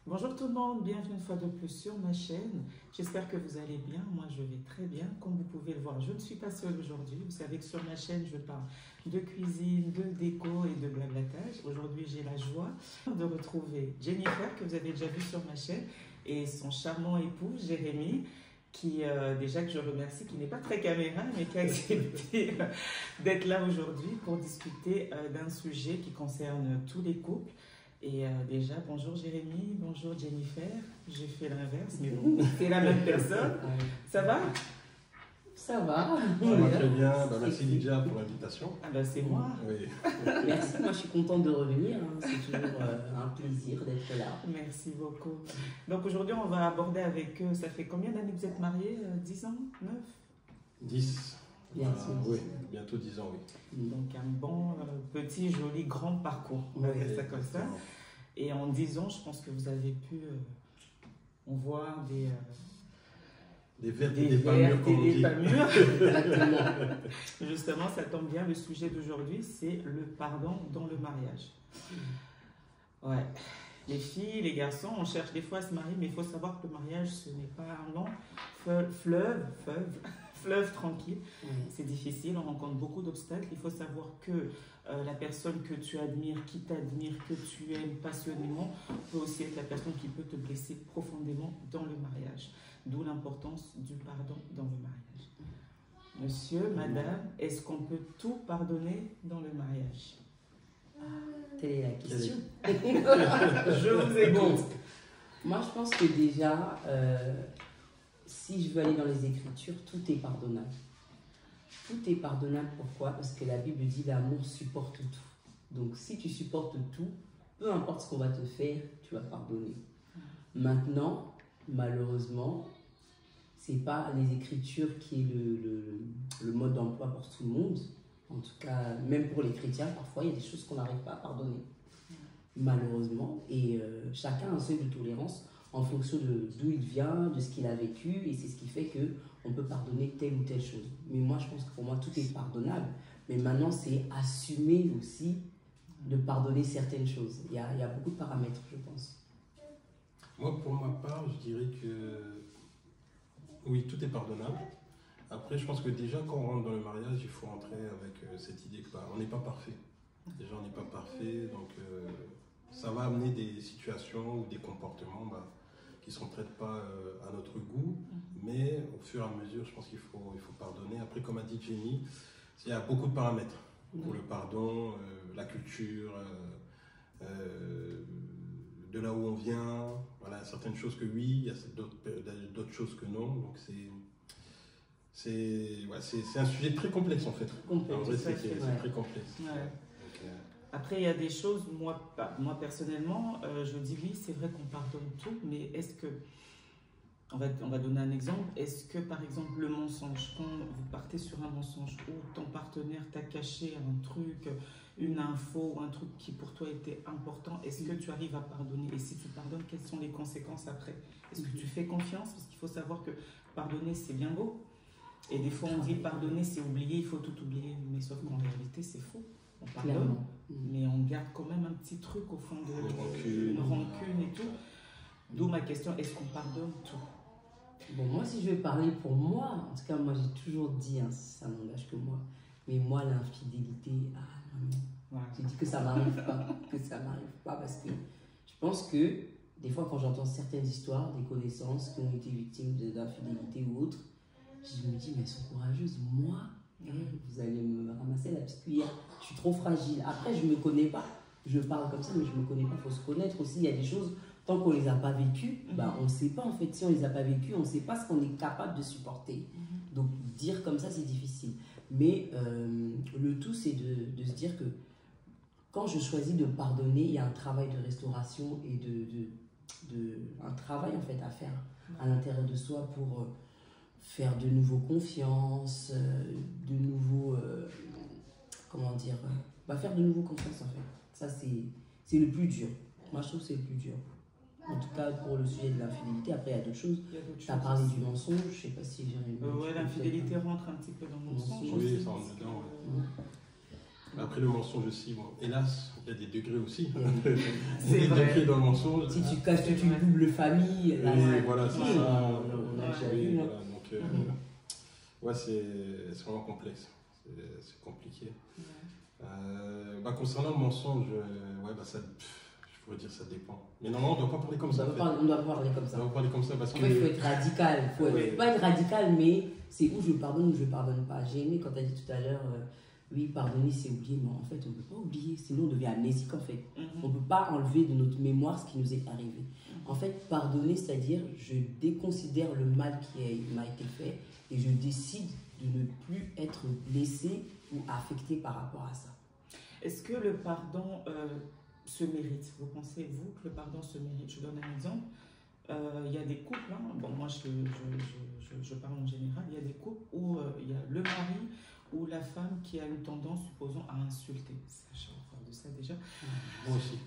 Bonjour tout le monde, bienvenue une fois de plus sur ma chaîne. J'espère que vous allez bien, moi je vais très bien. Comme vous pouvez le voir, je ne suis pas seule aujourd'hui. Vous savez que sur ma chaîne, je parle de cuisine, de déco et de blablatage. Aujourd'hui, j'ai la joie de retrouver Jennifer, que vous avez déjà vu sur ma chaîne, et son charmant époux, Jérémy, qui, déjà que je remercie, qui n'est pas très caméra, mais qui a accepté d'être là aujourd'hui pour discuter d'un sujet qui concerne tous les couples. Et déjà, bonjour Jérémy, bonjour Jennifer. J'ai fait l'inverse, mais bon, c'est la même personne. Ça va? Ça va. Ça va très bien. Bah, merci Lydia pour l'invitation. Ah ben c'est moi. Oui. Merci, moi je suis contente de revenir. Hein. C'est toujours un plaisir d'être là. Merci beaucoup. Donc aujourd'hui, on va aborder avec eux, ça fait combien d'années que vous êtes mariés? 10 ans? 9? 10. Bientôt. Oui, bientôt 10 ans, oui. Donc un bon, petit, joli, grand parcours. On va dire ça comme ça. Et en 10 ans, je pense que vous avez pu on voit des vertes et des pas mûres, comme on dit. pas mûres. Exactement. Justement, ça tombe bien, le sujet d'aujourd'hui, c'est le pardon dans le mariage. Ouais. Les filles, les garçons, on cherche des fois à se marier, mais il faut savoir que le mariage, ce n'est pas un long fleuve tranquille. C'est difficile, on rencontre beaucoup d'obstacles. Il faut savoir que la personne que tu admires, qui t'admire, que tu aimes passionnément, peut aussi être la personne qui peut te blesser profondément dans le mariage. D'où l'importance du pardon dans le mariage. Monsieur, madame, est-ce qu'on peut tout pardonner dans le mariage? Telle est la question. Je vous écoute. Bon, moi je pense que déjà, si je veux aller dans les Écritures, tout est pardonnable. Tout est pardonnable, pourquoi? Parce que la Bible dit l'amour supporte tout. Donc si tu supportes tout, peu importe ce qu'on va te faire, tu vas pardonner. Maintenant, malheureusement, c'est pas les Écritures qui est le mode d'emploi pour tout le monde. En tout cas, même pour les chrétiens, parfois il y a des choses qu'on n'arrive pas à pardonner. Malheureusement. Et chacun a un seuil de tolérance en fonction d'où il vient, de ce qu'il a vécu, et c'est ce qui fait qu'on peut pardonner telle ou telle chose. Mais moi, je pense que pour moi, tout est pardonnable. Mais maintenant, c'est assumer aussi de pardonner certaines choses. Il y a beaucoup de paramètres, je pense. Moi, pour ma part, je dirais que oui, tout est pardonnable. Après, je pense que déjà, quand on rentre dans le mariage, il faut rentrer avec cette idée que on n'est pas parfait. Déjà, on n'est pas parfait, donc ça va amener des situations ou des comportements qui ne sont peut-être pas à notre goût, mais au fur et à mesure, je pense qu'il faut pardonner. Après, comme a dit Jenny, il y a beaucoup de paramètres pour le pardon, la culture, de là où on vient, voilà, certaines choses que oui, il y a d'autres choses que non, donc c'est un sujet très complexe en fait. En vrai, c'est très complexe. Ouais. Après, il y a des choses, moi personnellement, je dis oui, c'est vrai qu'on pardonne tout, mais est-ce que, on va donner un exemple, est-ce que par exemple le mensonge, quand vous partez sur un mensonge où ton partenaire t'a caché un truc, une info ou un truc qui pour toi était important, est-ce que tu arrives à pardonner? Et si tu pardonnes, quelles sont les conséquences après? Est-ce que tu fais confiance? Parce qu'il faut savoir que pardonner, c'est bien beau. Et des fois, on dit pardonner, c'est oublier, il faut tout oublier. Mais sauf qu'en réalité, c'est faux. On pardonne, mais on garde quand même un petit truc au fond de une rancune et tout. D'où ma question, est-ce qu'on pardonne tout? Bon, moi, si je vais parler pour moi, en tout cas, moi, j'ai toujours dit, hein, ça n'engage que moi, mais moi, l'infidélité, non. Je dis que ça m'arrive pas, parce que je pense que, des fois, quand j'entends certaines histoires, des connaissances qui ont été victimes d'infidélité ou autres, je me dis, mais elles sont courageuses. Moi, vous allez me ramasser la petite cuillère. Je suis trop fragile. Après, je ne me connais pas. Je parle comme ça, mais je ne me connais pas. Il faut se connaître aussi. Il y a des choses, tant qu'on ne les a pas vécues, on ne sait pas en fait. Si on ne les a pas vécues, on ne sait pas ce qu'on est capable de supporter. Donc, dire comme ça, c'est difficile. Mais le tout, c'est de se dire que quand je choisis de pardonner, il y a un travail de restauration et un travail en fait à faire à l'intérieur de soi pour faire de nouveau confiance, de nouveau, faire de nouveau confiance en fait. Ça c'est le plus dur. Moi je trouve que c'est le plus dur. En tout cas pour le sujet de l'infidélité. Après il y a d'autres choses. Tu as parlé du mensonge, je ne sais pas si j'ai ouais, l'infidélité rentre un petit peu dans le mensonge. Oui, ça rentre dedans. Ouais. Après le mensonge aussi, bon, hélas, il y a des degrés aussi. C'est des vrai. degrés dans le mensonge. Si tu caches toute une double famille, là, Oui, voilà, c'est ça. on a déjà Oui, vu. voilà, donc, ouais, c'est vraiment complexe. C'est compliqué. Concernant le mensonge, ouais, ça, je pourrais dire ça dépend. Mais normalement, on ne doit pas parler comme ça. On doit parler comme ça. On doit parler comme ça parce En que. fait, il faut être radical. Il faut pas être radical, mais c'est où je pardonne ou je pardonne pas. J'ai aimé quand tu as dit tout à l'heure, oui, pardonner, c'est oublier. Mais en fait, on ne peut pas oublier, sinon on devient amnésique en fait. On ne peut pas enlever de notre mémoire ce qui nous est arrivé. En fait, pardonner, c'est-à-dire, je déconsidère le mal qui m'a été fait et je décide de ne plus être blessé ou affecté par rapport à ça. Est-ce que le pardon se mérite? Vous pensez, vous, que le pardon se mérite? Je donne un exemple. Il y a des couples, hein, bon, moi je parle en général, il y a des couples où il y a le mari ou la femme qui a une tendance, supposons, à insulter. Ça, on parle de ça déjà. Moi aussi.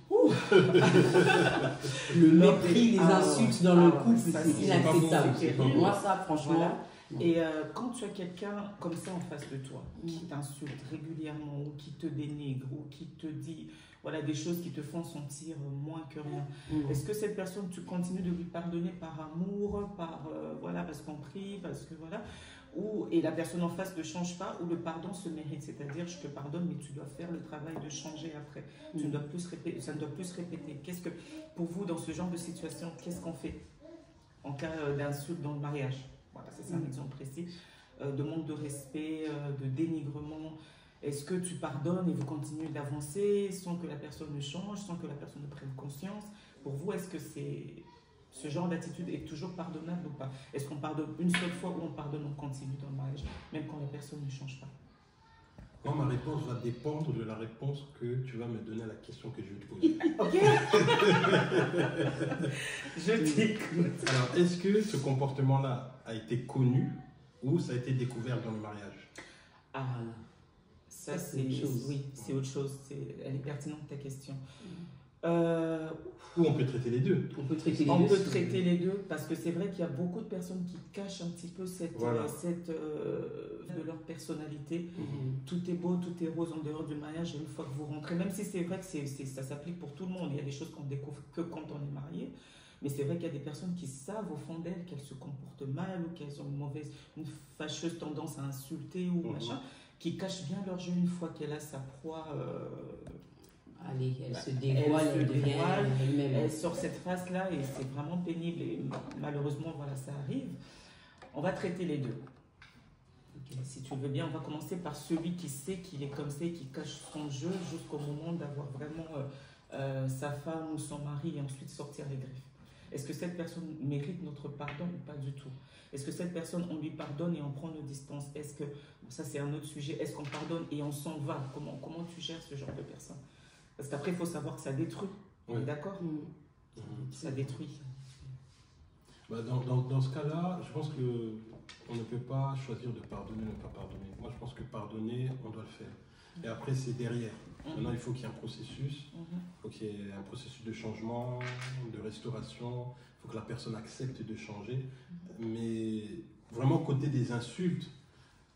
Le mépris, les insultes dans le couple, ça, c'est inacceptable. Moi, ça, franchement. Voilà. Et quand tu as quelqu'un comme ça en face de toi, qui t'insulte régulièrement, ou qui te dénigre, ou qui te dit voilà, des choses qui te font sentir moins que rien, est-ce que cette personne, tu continues de lui pardonner par amour, voilà, parce qu'on prie, parce que voilà, et la personne en face ne change pas, ou le pardon se mérite, c'est-à-dire je te pardonne, mais tu dois faire le travail de changer après, tu ne dois plus répéter, ça ne doit plus se répéter. Qu'est-ce que, pour vous, dans ce genre de situation, qu'est-ce qu'on fait en cas d'insulte dans le mariage? Voilà, c'est un exemple précis, de manque de respect, de dénigrement. Est-ce que tu pardonnes et vous continuez d'avancer sans que la personne ne change, sans que la personne ne prenne conscience? Pour vous, est-ce que ce genre d'attitude est toujours pardonnable ou pas? Est-ce qu'on pardonne une seule fois ou on pardonne, on continue dans le mariage, même quand la personne ne change pas? Moi, ma réponse va dépendre de la réponse que tu vas me donner à la question que je vais te poser. Ok. Je t'écoute. Alors, est-ce que ce comportement-là a été connu ou ça a été découvert dans le mariage? Ah, ça c'est autre chose. Oui, c'est autre chose. Elle est pertinente ta question. Ou on peut traiter les deux. On peut traiter les deux parce que c'est vrai qu'il y a beaucoup de personnes qui cachent un petit peu de leur personnalité. Tout est beau, tout est rose en dehors du mariage, et une fois que vous rentrez, même si c'est vrai que ça s'applique pour tout le monde, il y a des choses qu'on découvre que quand on est marié, mais c'est vrai qu'il y a des personnes qui savent au fond d'elles qu'elles se comportent mal ou qu'elles ont une fâcheuse tendance à insulter ou machin, qui cachent bien leur jeu une fois qu'elle a sa proie. Allez, elle se dévoile, elle devient elle-même. Elle sort cette face-là et c'est vraiment pénible. Et malheureusement, voilà, ça arrive. On va traiter les deux. Si tu veux bien, on va commencer par celui qui sait qu'il est comme ça et qui cache son jeu jusqu'au moment d'avoir vraiment sa femme ou son mari et ensuite sortir les griffes. Est-ce que cette personne mérite notre pardon ou pas du tout? Est-ce que cette personne, on lui pardonne et on prend nos distances? Est-ce que, ça c'est un autre sujet, est-ce qu'on pardonne et on s'en va? Comment tu gères ce genre de personne? Parce qu'après, il faut savoir que ça détruit. Oui. D'accord? Ça détruit. Dans ce cas-là, je pense qu'on ne peut pas choisir de pardonner ou ne pas pardonner. Moi, je pense que pardonner, on doit le faire. Et après, c'est derrière. Maintenant, il faut qu'il y ait un processus. Il faut qu'il y ait un processus de changement, de restauration. Il faut que la personne accepte de changer. Mais vraiment, côté des insultes,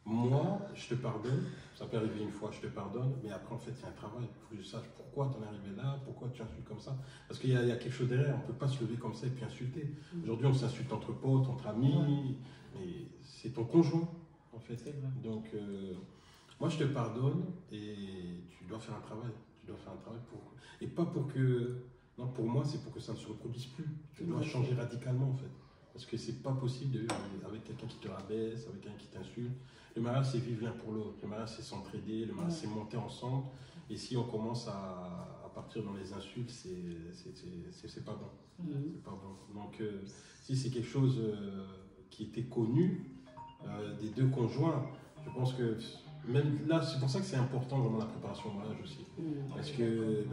moi, je te pardonne. Ça peut arriver une fois, je te pardonne, mais après, en fait, il y a un travail. Il faut que je sache pourquoi tu en es arrivé là, pourquoi tu insultes comme ça. Parce qu'il y a quelque chose derrière, on ne peut pas se lever comme ça et puis insulter. Aujourd'hui, on s'insulte entre potes, entre amis, mais c'est ton conjoint, en fait. Donc, moi, je te pardonne et tu dois faire un travail. Tu dois faire un travail et pas pour que... Non, pour moi, c'est pour que ça ne se reproduise plus. Tu dois changer radicalement, en fait. Parce que c'est pas possible avec quelqu'un qui te rabaisse, avec quelqu'un qui t'insulte. Le mariage, c'est vivre l'un pour l'autre. Le mariage, c'est s'entraider. Le mariage, c'est monter ensemble. Et si on commence à partir dans les insultes, c'est pas bon. C'est pas bon. Donc, si c'est quelque chose qui était connu des deux conjoints, je pense que même là, c'est pour ça que c'est important vraiment la préparation au mariage aussi. Parce que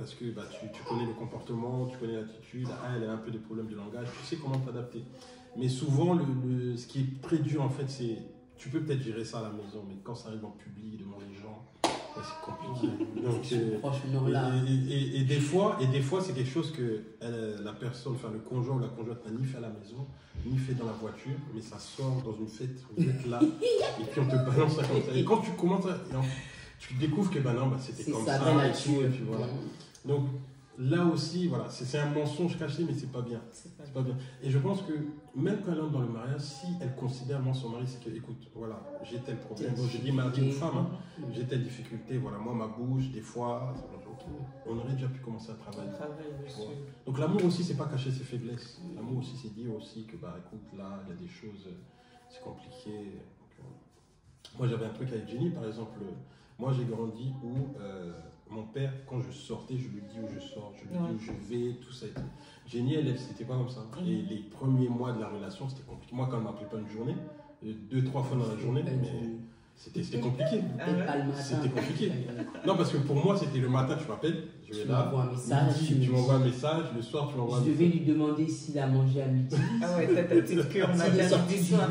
tu connais le comportement, tu connais l'attitude. Elle a un peu de problème de langage. Tu sais comment t'adapter. Mais souvent, ce qui est très dur, en fait, c'est... Tu peux peut-être gérer ça à la maison, mais quand ça arrive en public, devant les gens, c'est compliqué. Donc, et des fois, c'est quelque chose que la personne, enfin le conjoint ou la conjointe n'a ni fait à la maison, ni fait dans la voiture, mais ça sort dans une fête, vous êtes là, et puis on te balance ça comme ça. Et quand tu commences tu découvres que non, c'était comme ça. C'est sa vraie nature. Et puis voilà. Donc là aussi, voilà, c'est un mensonge caché, mais c'est pas bien. C'est pas bien. Et je pense que même quand elle entre dans le mariage, si elle considère moi son mari, c'est que, écoute, voilà, j'ai tel problème. Donc, je dis mari ou femme, j'ai telle difficulté, voilà, moi ma bouche, des fois, on aurait déjà pu commencer à travailler. Donc l'amour aussi, c'est pas cacher ses faiblesses. L'amour aussi, c'est dire aussi que, écoute, là, il y a des choses, c'est compliqué. Donc, moi, j'avais un truc avec Jenny, par exemple. Moi, j'ai grandi où mon père, quand je sortais, je lui dis où je sors, je lui dis où je vais, tout ça. Jenny, elle, c'était pas comme ça. Et les premiers mois de la relation, c'était compliqué. Moi, quand elle m'appelait pas une journée, 2-3 fois dans la journée, mais c'était compliqué. C'était compliqué. Non, parce que pour moi, c'était le matin, tu m'appelles, je vais là. Tu m'envoies un message, le soir, tu m'envoies un message. Je vais lui demander s'il a mangé à midi. Ah ouais, t'as ta petite cœur matin du soir.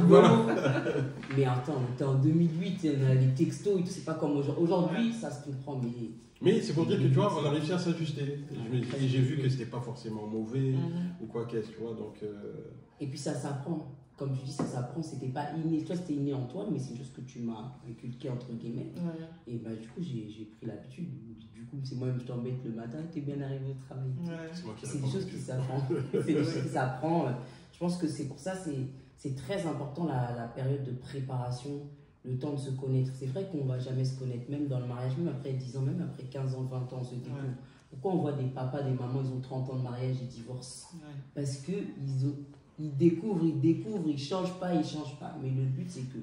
Mais attends, on était en 2008, on a les textos et tout, c'est pas comme aujourd'hui. Aujourd'hui, ça se comprend, mais c'est pour dire que tu vois, on a réussi à s'ajuster. Et j'ai vu que c'était pas forcément mauvais ou quoi qu'est-ce, tu vois. Donc, Et puis ça s'apprend. Comme tu dis, ça s'apprend. C'était pas inné. Toi, c'était inné en toi, mais c'est juste que tu m'as inculqué, entre guillemets. Et du coup, j'ai pris l'habitude. Du coup, c'est moi-même, je t'embête le matin, t'es bien arrivé au travail. C'est des choses qui s'apprennent. C'est des choses qui s'apprennent. Je pense que c'est pour ça, c'est très important la période de préparation. Le temps de se connaître. C'est vrai qu'on ne va jamais se connaître, même dans le mariage, même après 10 ans, même après 15 ans, 20 ans, on se découvre. Pourquoi on voit des papas, des mamans, ils ont 30 ans de mariage, ils divorcent? Parce qu'ils découvrent, ils ne changent pas. Mais le but, c'est que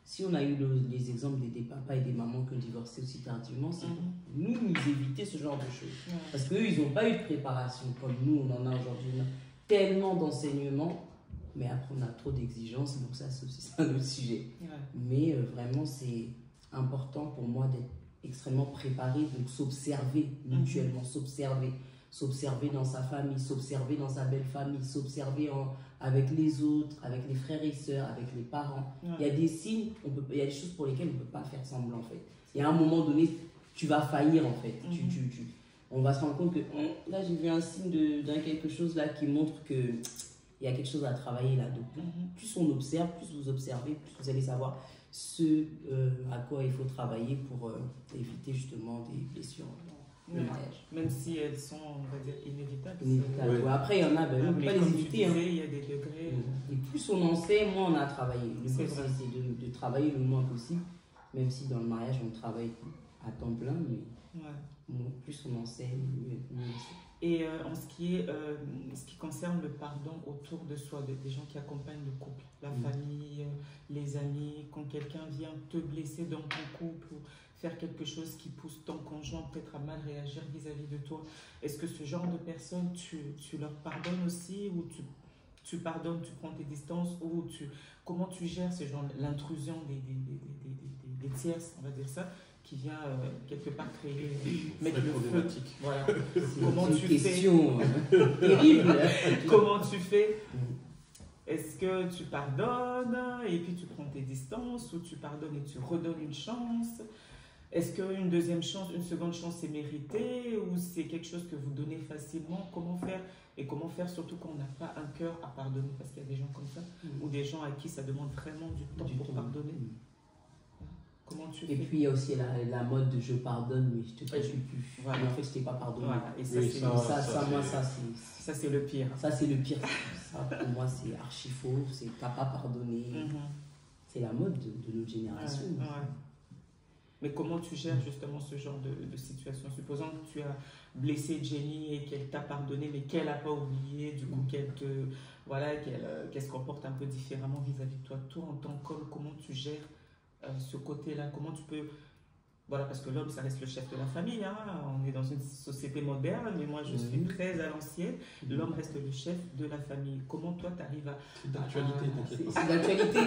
si on a eu les exemples des papas et des mamans qui ont divorcé aussi tardivement, c'est nous éviter ce genre de choses. Parce qu'eux, ils n'ont pas eu de préparation comme nous, on en a aujourd'hui. Tellement d'enseignements. Mais après, on a trop d'exigences, donc ça, c'est un autre sujet. Mais vraiment, c'est important pour moi d'être extrêmement préparé, donc s'observer mutuellement, s'observer dans sa famille, s'observer dans sa belle famille, s'observer avec les autres, avec les frères et sœurs, avec les parents. Il y a des signes, il y a des choses pour lesquelles on ne peut pas faire semblant, en fait. Il y a un moment donné, tu vas faillir, en fait. On va se rendre compte que là, j'ai vu un signe d'un quelque chose là qui montre que il y a quelque chose à travailler là. Donc, plus on observe, plus vous observez, plus vous allez savoir ce à quoi il faut travailler pour éviter justement des blessures dans le mariage. Même si elles sont, on va dire, inévitables. Après, il y en a, on ne peut pas les éviter. Il y a des degrés. Et plus on en sait, moins on a travaillé. Le but, c'est de travailler le moins possible, même si dans le mariage, on travaille à temps plein, mais plus on en sait, mieux on sait. Et en ce qui concerne le pardon autour de soi, des gens qui accompagnent le couple, la famille, les amis, quand quelqu'un vient te blesser dans ton couple ou faire quelque chose qui pousse ton conjoint peut-être à mal réagir vis-à-vis de toi, est-ce que ce genre de personnes, tu leur pardonnes aussi ou tu pardonnes, tu prends tes distances ou comment tu gères ce genre, l'intrusion des tierces, on va dire ça, qui vient quelque part mettre le feu. Voilà. Comment tu fais terrible. Comment tu fais? Est-ce que tu pardonnes et puis tu prends tes distances ou tu pardonnes et tu redonnes une chance? Est-ce qu'une deuxième chance, une seconde chance est méritée ou c'est quelque chose que vous donnez facilement? Comment faire? Et comment faire surtout quand on n'a pas un cœur à pardonner? Parce qu'il y a des gens comme ça ou des gens à qui ça demande vraiment du temps pour pardonner. Et puis il y a aussi la mode de je pardonne mais je te calcule plus. Voilà. Mais en fait je t'ai pas pardonné. Voilà. Et ça c'est le pire. Ça c'est le pire. Ça pour moi c'est archi faux. C'est t'as pas pardonné. C'est la mode de notre génération. Mais comment tu gères justement ce genre de situation? Supposons que tu as blessé Jenny et qu'elle t'a pardonné mais qu'elle n'a pas oublié, du coup qu'elle se comporte un peu différemment vis-à-vis de toi. Toi en tant qu'homme, comment tu gères ce côté-là? Comment tu peux... Voilà, parce que l'homme, ça reste le chef de la famille. Hein. On est dans une société moderne, mais moi, je suis très à l'ancienne. L'homme reste le chef de la famille. Comment toi, tu arrives à... C'est d'actualité, t'inquiète pas. C'est d'actualité.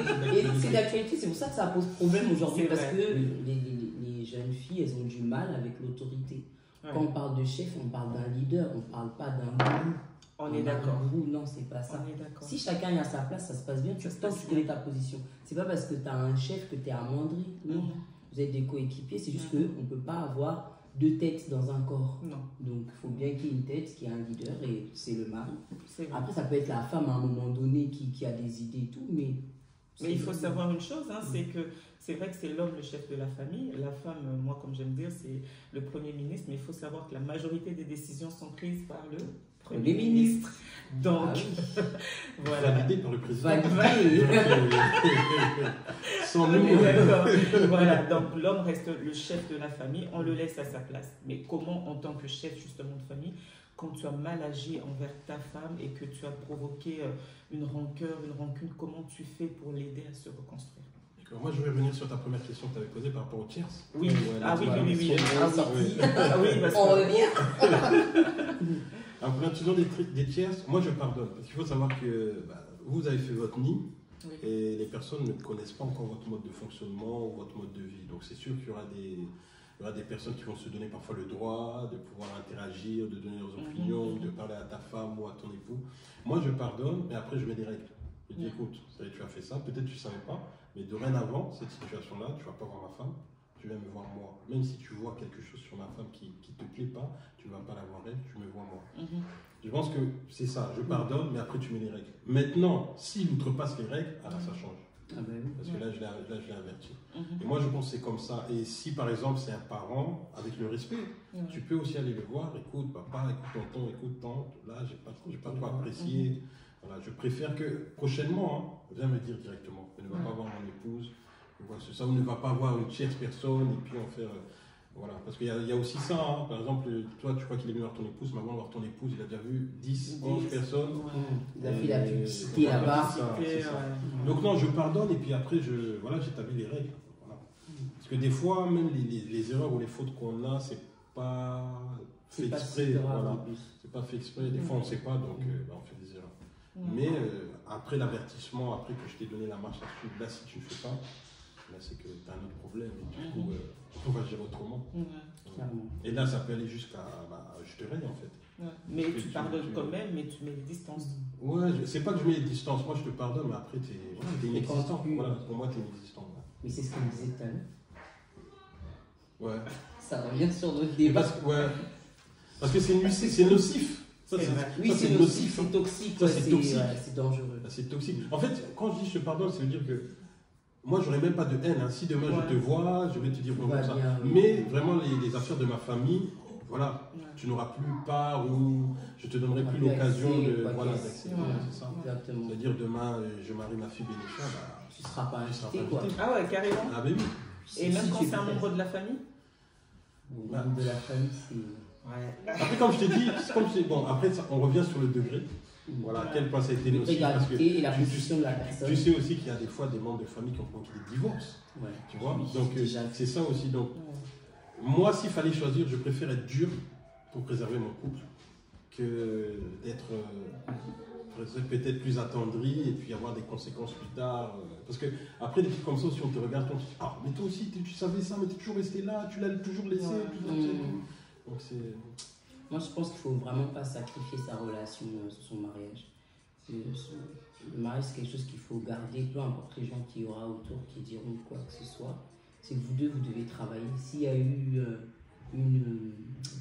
C'est d'actualité. C'est pour ça que ça pose problème aujourd'hui, parce que les jeunes filles, elles ont du mal avec l'autorité. Quand on parle de chef, on parle d'un leader, on ne parle pas d'un gourou. On est d'accord. Non, c'est pas ça. Si chacun est à sa place, ça se passe bien. Tant que tu connais ta position. C'est pas parce que tu as un chef que tu es amoindri. Non. Vous êtes des coéquipiers. C'est juste qu'on ne peut pas avoir deux têtes dans un corps. Non. Donc, il faut bien qu'il y ait une tête qui a un leader et c'est le mari. Après, ça peut être la femme à un moment donné qui a des idées et tout, mais Mais il faut savoir une chose, hein, c'est que c'est vrai que c'est l'homme le chef de la famille. La femme, moi, comme j'aime dire, c'est le Premier ministre. Mais il faut savoir que la majorité des décisions sont prises par le Premier ministre. Donc, voilà. Validé par le président. Sans nous. Voilà, donc l'homme reste le chef de la famille. On le laisse à sa place. Mais comment, en tant que chef justement de famille, quand tu as mal agi envers ta femme et que tu as provoqué une rancœur, une rancune, comment tu fais pour l'aider à se reconstruire? Moi, je vais revenir sur ta première question que tu avais posée par rapport aux tierces. Oui, ah oui. On revient. Après, toujours des tierces, moi je pardonne. Parce qu'il faut savoir que vous avez fait votre nid et les personnes ne connaissent pas encore votre mode de fonctionnement ou votre mode de vie. Donc c'est sûr qu'il y aura des personnes qui vont se donner parfois le droit de pouvoir interagir, de donner leurs opinions, de parler à ta femme ou à ton époux. Moi je pardonne, mais après je mets des règles. Je dis écoute, tu as fait ça, peut-être tu ne savais pas, mais dorénavant, cette situation-là, tu ne vas pas voir ma femme, tu viens me voir moi. Même si tu vois quelque chose sur ma femme qui ne te plaît pas, tu ne vas pas la voir elle, tu me vois moi. Je pense que c'est ça, je pardonne, mais après tu mets les règles. Maintenant, s'il outrepasse les règles, alors ça change. Parce que là, je l'ai averti. Et moi, je pense que c'est comme ça. Et si, par exemple, c'est un parent, avec le respect, tu peux aussi aller le voir. Écoute, papa, écoute, tonton, écoute, tante. Là, j'ai pas trop apprécié. Voilà, je préfère que, prochainement, viens me dire directement. Je ne vais pas voir mon épouse. Ça, on ne va pas voir une tierce personne et puis on fait... voilà, parce qu'il y a aussi ça, hein. Par exemple, toi tu crois qu'il est venu voir ton épouse, maintenant voir ton épouse, il a déjà vu 10, 11 personnes. Il a fait la publicité là-bas. Donc non, je pardonne et puis après, j'établis les règles. Voilà. Parce que des fois, même les erreurs ou les fautes qu'on a, c'est pas fait exprès. Voilà. C'est pas fait exprès, des fois on ne sait pas, donc on fait des erreurs. Mais après l'avertissement, après que je t'ai donné la marche à suivre, là si tu ne fais pas, là c'est que tu as un autre problème et du coup on va gérer autrement. Et là ça peut aller jusqu'à je te règne en fait. Mais tu pardonnes quand même, mais tu mets des distances. Ouais, c'est pas que je mets des distances, moi je te pardonne, mais après tu es inexistant. Voilà, pour moi tu es inexistant. Mais c'est ce qu'on disait tout à l'heure. Ouais. Ça revient sur notre débat. Parce que c'est nocif. Ça, c'est nocif, c'est toxique, c'est toxique. C'est dangereux. C'est toxique. En fait, quand je dis je te pardonne, ça veut dire que moi, j'aurais même pas de haine. Hein. Si demain je te vois, je vais te dire bon, comme ça. Mais vraiment, les affaires de ma famille, voilà, tu n'auras plus part ou je te donnerai plus l'occasion d'accéder. C'est ça. Exactement. C'est-à-dire demain, je marie ma fille Bénécha, tu ne seras pas invité. Ah ouais, carrément. Ah ben oui. Et même quand c'est un membre de la famille? Membre de la famille, c'est... Après, comme je t'ai dit, après, on revient sur le degré. Voilà, à quel point ça a été nocif. Parce que et la position de la personne. Tu sais aussi qu'il y a des fois des membres de famille qui ont provoqué des divorces. Tu vois? Donc, c'est ça aussi. Donc, moi, s'il fallait choisir, je préfère être dur pour préserver mon couple que d'être peut-être plus attendri et puis avoir des conséquences plus tard. Parce que après, des trucs comme ça, si on te regarde, on te dit ah, mais toi aussi, tu savais ça, mais tu es toujours resté là, tu l'as toujours laissé. Donc moi, je pense qu'il ne faut vraiment pas sacrifier sa relation sur son mariage. Le mariage, c'est quelque chose qu'il faut garder, peu importe les gens qu'il y aura autour qui diront quoi que ce soit. C'est que vous deux, vous devez travailler. S'il y a eu une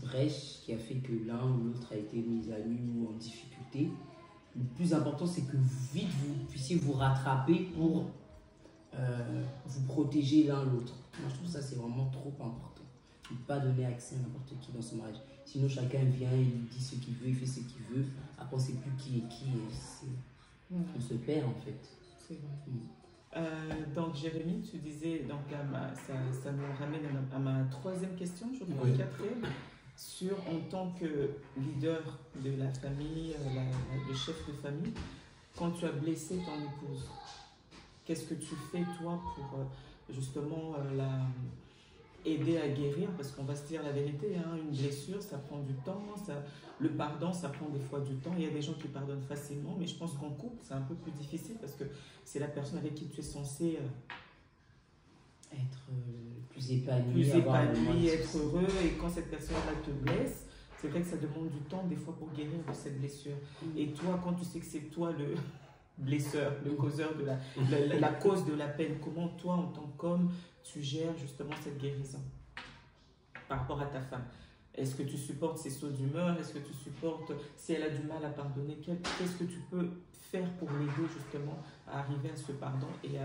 brèche qui a fait que l'un ou l'autre a été mis à nu ou en difficulté, le plus important, c'est que vite vous puissiez vous rattraper pour vous protéger l'un l'autre. Moi, je trouve ça, c'est vraiment trop important. Ne pas donner accès à n'importe qui dans son mariage. Sinon, chacun vient, il dit ce qu'il veut, il fait ce qu'il veut. Après, on ne sait plus qui est qui. On se perd, en fait. C'est vrai. Donc, Jérémy, tu disais, donc, ça nous ramène à ma troisième question, je crois, quatrième, sur en tant que leader de la famille, le chef de famille, quand tu as blessé ton épouse, qu'est-ce que tu fais, toi, pour justement aider à guérir, parce qu'on va se dire la vérité, hein, une blessure, ça prend du temps, le pardon, ça prend des fois du temps. Il y a des gens qui pardonnent facilement, mais je pense qu'en couple, c'est un peu plus difficile parce que c'est la personne avec qui tu es censé être plus épanoui, être heureux. Et quand cette personne-là te blesse, c'est vrai que ça demande du temps des fois pour guérir de cette blessure. Et toi, quand tu sais que c'est toi le blesseur, le causeur de la cause de la peine, comment toi, en tant qu'homme, tu gères justement cette guérison par rapport à ta femme? Est-ce que tu supportes ses sauts d'humeur? Est-ce que tu supportes, si elle a du mal à pardonner, qu'est-ce que tu peux faire pour l'aider justement à arriver à ce pardon et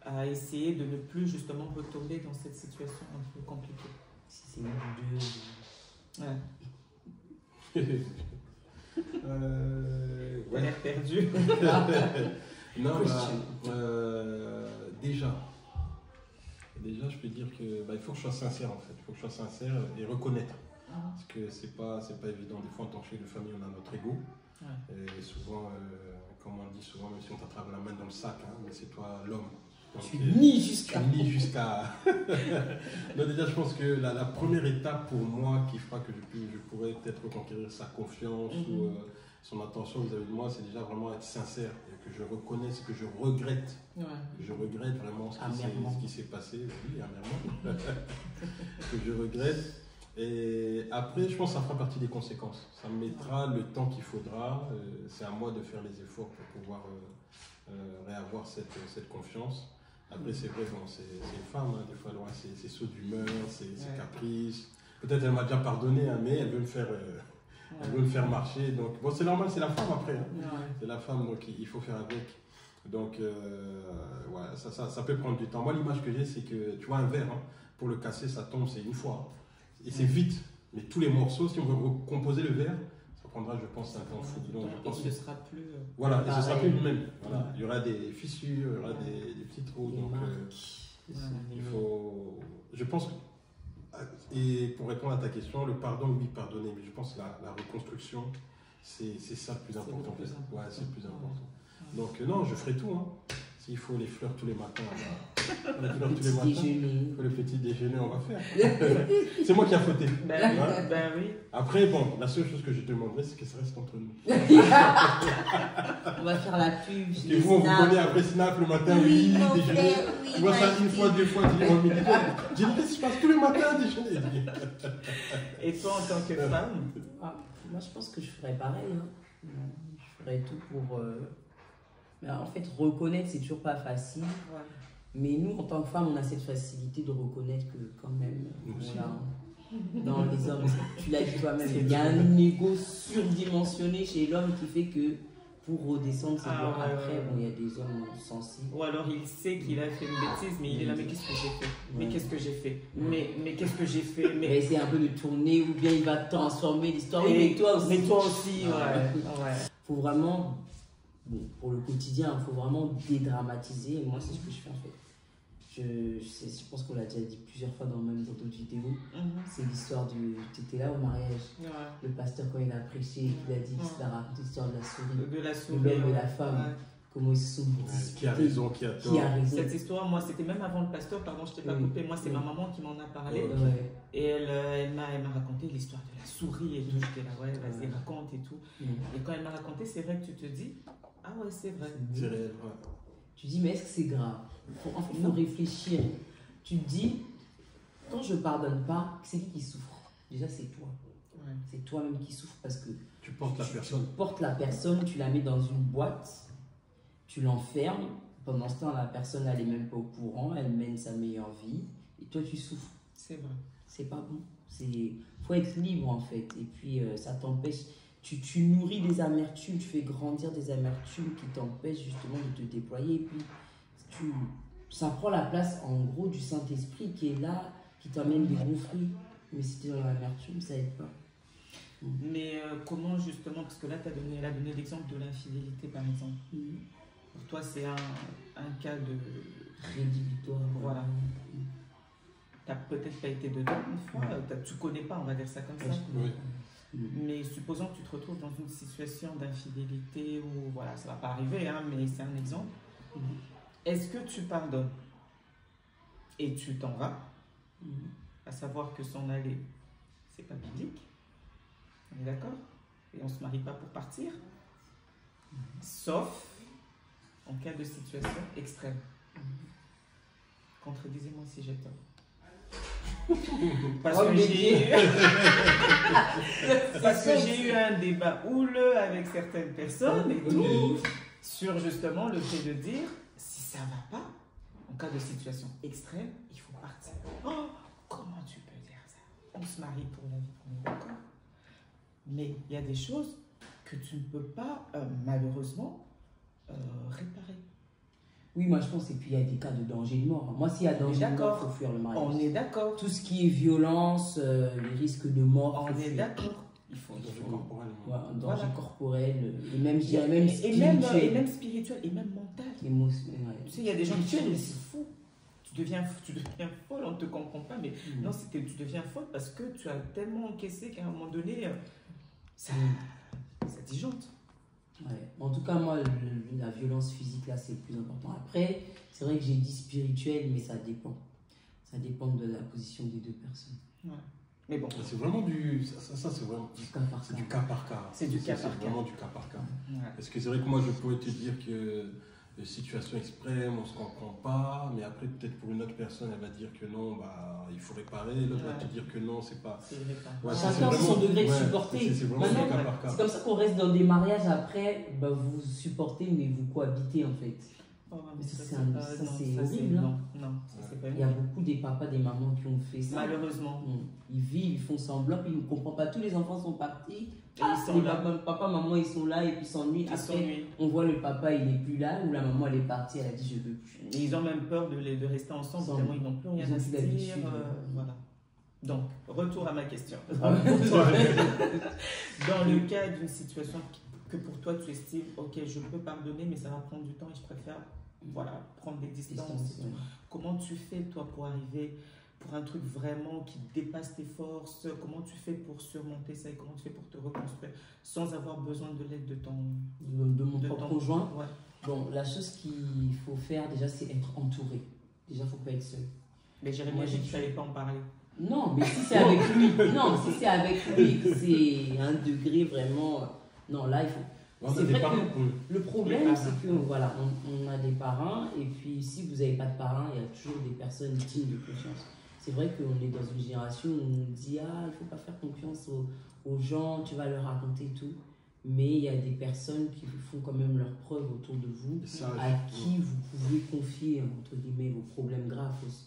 à essayer de ne plus justement retomber dans cette situation un peu compliquée? Si c'est une de Ouais. Ouais. L'air perdu. Non, déjà, je peux dire que il faut que je sois sincère en fait. Il faut que je sois sincère et reconnaître. Parce que c'est pas évident. Des fois, en tant que chef de famille, on a notre ego. Ouais. Et souvent, comme on dit souvent, même si on t'attrape la main dans le sac, hein, mais c'est toi l'homme. Tu nies jusqu'à. Donc déjà, je pense que la première étape pour moi qui fera que je pourrais peut-être reconquérir sa confiance ou son attention vis-à-vis de moi, c'est déjà vraiment être sincère et que je reconnaisse, que je regrette. Ouais. Je regrette vraiment ce qui s'est passé. Oui, amèrement. Que je regrette. Et après, je pense que ça fera partie des conséquences. Ça me mettra le temps qu'il faudra. C'est à moi de faire les efforts pour pouvoir réavoir cette confiance. Après, c'est vrai, bon, c'est une femme, hein, des fois, elle aura ses sauts d'humeur, ses caprices. Peut-être elle m'a déjà pardonné, hein, mais elle veut me faire marcher. Donc, bon, c'est normal, c'est la femme après. Hein. C'est la femme, donc il faut faire avec. Donc, ça peut prendre du temps. Moi, l'image que j'ai, c'est que, tu vois, un verre, hein, pour le casser, ça tombe, c'est une fois. Et c'est vite. Mais tous les morceaux, si on veut recomposer le verre, ça prendra, je pense, un temps fou. Donc, je pense et ce ne sera plus. Voilà, et ce sera plus le même. Voilà. Il y aura des fissures, il y aura des petits trous. Donc, il faut. Je pense que. Et pour répondre à ta question, le pardon, oui, pardonner. Mais je pense que la reconstruction, c'est ça le plus important. Ouais, c'est le plus important. Donc, non, je ferai tout. Hein. S'il faut les fleurs tous les matins, les fleurs tous les matins. Il faut le petit déjeuner, on va faire. C'est moi qui a fauté. Ben oui. Après, bon, la seule chose que je te demanderais, c'est que ça reste entre nous. On va faire la pub. Et vous, on vous connaît après Snap le matin, oui, déjeuner. Tu vois ça une fois, deux fois, tu dis, midi. J'ai dit, qu'est-ce qui se passe tous les matins, déjeuner? Et toi, en tant que femme? Moi, je pense que je ferais pareil. Hein. Je ferais tout pour. Mais en fait, reconnaître, c'est toujours pas facile. Ouais. Mais nous, en tant que femmes, on a cette facilité de reconnaître que, quand même, dans les hommes, tu l'as dit toi-même, il y a un ego surdimensionné chez l'homme qui fait que pour redescendre, c'est après, bon, il y a des hommes sensibles. Ou alors il sait qu'il a fait une bêtise, mais il est là, mais qu'est-ce que j'ai fait? Mais qu'est-ce que j'ai fait? Mais qu'est-ce que j'ai fait? Mais c'est un peu de tourner, ou bien il va transformer l'histoire. Mais toi aussi. Faut vraiment. Bon, pour le quotidien, il faut vraiment dédramatiser. Et moi, c'est ce que je fais en fait. Je pense qu'on l'a déjà dit plusieurs fois dans d'autres vidéos. C'est l'histoire du. Tu étais là au mariage. Le pasteur, quand il a prêché, il a dit qu'il a raconté l'histoire de la souris. De l'homme et la femme. Comment ils se sont disputés. Qui a raison, qui a tort. Cette histoire, moi, c'était même avant le pasteur. Pardon, je ne t'ai pas coupé. Moi, c'est ma maman qui m'en a parlé. Et elle m'a raconté l'histoire de la souris et tout. J'étais là, vas-y, raconte et tout. Et quand elle m'a raconté, c'est vrai que tu te dis. Ah ouais, c'est vrai. C'est réel, Tu dis, mais est-ce que c'est grave? En fait, il faut réfléchir. Tu te dis, quand je ne pardonne pas, c'est qui souffre? Déjà, c'est toi. Ouais. C'est toi-même qui souffre parce que tu portes la personne. Tu portes la personne, tu la mets dans une boîte, tu l'enfermes. Pendant ce temps, la personne, elle n'est même pas au courant, elle mène sa meilleure vie. Et toi, tu souffres. C'est vrai. C'est pas bon. Il faut être libre, en fait. Et puis, ça t'empêche... Tu nourris des amertumes, tu fais grandir des amertumes qui t'empêchent justement de te déployer. Et puis, ça prend la place en gros du Saint-Esprit qui est là, qui t'amène des bons fruits. Mais si tu es dans l'amertume, ça n'aide pas. Mais comment justement, parce que là, elle a donné l'exemple de l'infidélité par exemple. Pour toi, c'est un cas de rédhibitoire. Voilà. Tu n'as peut-être pas été dedans une fois, tu ne connais pas, on va dire ça comme ça. Oui. Mais supposons que tu te retrouves dans une situation d'infidélité où, voilà, ça ne va pas arriver, hein, mais c'est un exemple. Est-ce que tu pardonnes et tu t'en vas, à savoir que s'en aller, c'est pas biblique, on est d'accord? Et on ne se marie pas pour partir, sauf en cas de situation extrême. Contredisez-moi si j'ai tort. Parce que j'ai eu un débat houleux avec certaines personnes et tout, sur justement le fait de dire, si ça ne va pas, en cas de situation extrême, il faut partir. Oh, comment tu peux dire ça? on se marie pour la vie, on est d'accord. Mais il y a des choses que tu ne peux pas, malheureusement, réparer. Oui, moi je pense, et puis il y a des cas de danger de mort. Moi, s'il y a danger de mort, il faut fuir le mariage. On est d'accord. Tout ce qui est violence, les risques de mort. On est d'accord. Il faut un danger corporel. Ouais, un danger corporel, et même, je dirais même spirituel. Et même spirituel, et même mental. Tu sais, il y a des gens qui disent, mais c'est fou. Tu deviens folle, on ne te comprend pas. Mais non, tu deviens folle parce que tu as tellement encaissé qu'à un moment donné, ça disjoncte. Ouais. En tout cas, moi, la violence physique, là, c'est le plus important. Après, c'est vrai que j'ai dit spirituel, mais ça dépend. Ça dépend de la position des deux personnes. Ouais. Mais bon. C'est vraiment ça c'est vraiment du cas par cas. C'est du cas par cas. C'est vraiment du cas par cas. Ouais. Parce que c'est vrai que moi, je pourrais te dire que les situations extrêmes, on ne se comprend pas, mais après, peut-être pour une autre personne, elle va dire que non, bah, il faut réparer, l'autre va te dire que non, c'est pas... Chacun son degré de supporter. C'est vraiment du cas par cas. C'est comme ça qu'on reste dans des mariages après, bah, vous supportez, mais vous cohabitez en fait. Mais ça, c'est horrible. Non, c'est pas. Il y a beaucoup des papas, des mamans qui ont fait ça. Malheureusement. Ils vivent, ils font semblant, puis ils ne comprennent pas. Tous les enfants sont partis. Ils sont là. Papa, maman, ils sont là et puis ils s'ennuient. Après, on voit le papa, il n'est plus là, ou la maman, elle est partie, elle a dit je veux plus. Et ils ont même peur de rester ensemble, tellement ils n'ont plus rien à se dire. Voilà. Donc, retour à ma question. Dans le cas d'une situation que pour toi tu estimes, ok, je peux pardonner, mais ça va prendre du temps et je préfère prendre des distances. Comment tu fais, toi, pour arriver pour un truc vraiment qui dépasse tes forces? Comment tu fais pour surmonter ça et comment tu fais pour te reconstruire sans avoir besoin de l'aide de mon propre conjoint? Ouais. Bon, la chose qu'il faut faire déjà, c'est être entouré. Déjà, il ne faut pas être seul. Mais Jérémy a dit qu'il ne fallait pas en parler. Non, mais si c'est avec lui, si c'est avec lui, c'est un degré vraiment. Non, là, il faut. C'est vrai que le problème, c'est que voilà, on a des parrains, et puis si vous n'avez pas de parrains, il y a toujours des personnes dignes de confiance. C'est vrai qu'on est dans une génération où on nous dit il ne faut pas faire confiance aux gens, tu vas leur raconter tout. Mais il y a des personnes qui font quand même leurs preuves autour de vous, à qui vous pouvez confier, entre guillemets, vos problèmes graves aussi.